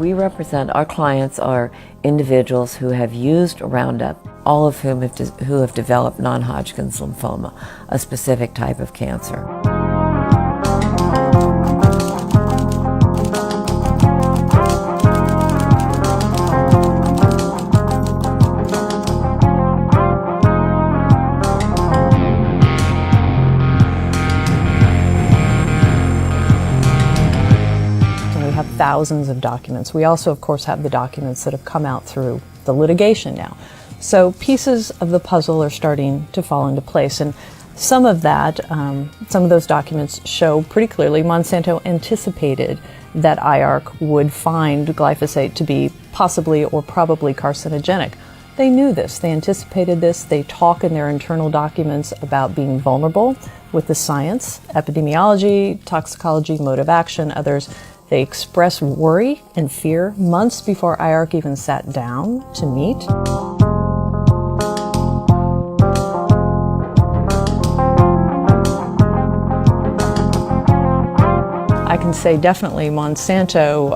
We represent, our clients are individuals who have used Roundup, all of whom who have developed non-Hodgkin's lymphoma, a specific type of cancer. Thousands of documents. We also, of course, have the documents that have come out through the litigation now. So pieces of the puzzle are starting to fall into place, and some of those documents show pretty clearly Monsanto anticipated that IARC would find glyphosate to be possibly or probably carcinogenic. They knew this, they anticipated this, they talk in their internal documents about being vulnerable with the science, epidemiology, toxicology, mode of action, others. They express worry and fear months before IARC even sat down to meet. I can say definitely Monsanto,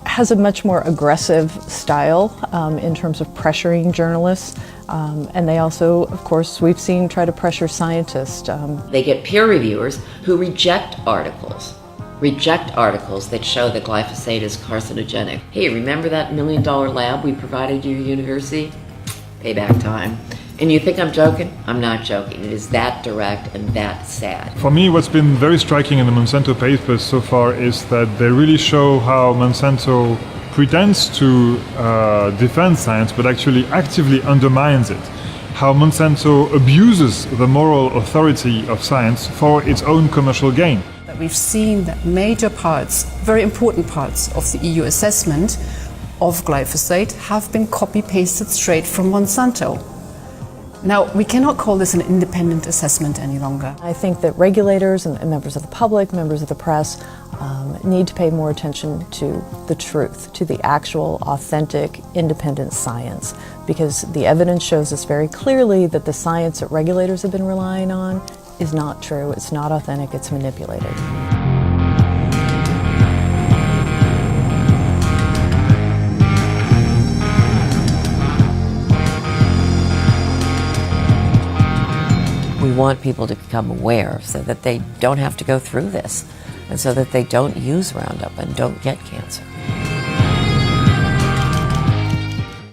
has a much more aggressive style in terms of pressuring journalists. And they also, of course, we've seen try to pressure scientists. They get peer reviewers who reject articles that show that glyphosate is carcinogenic. Hey, remember that $1 million lab we provided you, university? Payback time. And you think I'm joking? I'm not joking. It is that direct and that sad. For me, what's been very striking in the Monsanto papers so far is that they really show how Monsanto pretends to defend science, but actually actively undermines it. How Monsanto abuses the moral authority of science for its own commercial gain. We've seen that major parts, very important parts of the EU assessment of glyphosate have been copy-pasted straight from Monsanto. Now, we cannot call this an independent assessment any longer. I think that regulators and members of the public, members of the press, need to pay more attention to the truth, to the actual, authentic, independent science, because the evidence shows us very clearly that the science that regulators have been relying on is not true, it's not authentic, it's manipulated. We want people to become aware so that they don't have to go through this, and so that they don't use Roundup and don't get cancer.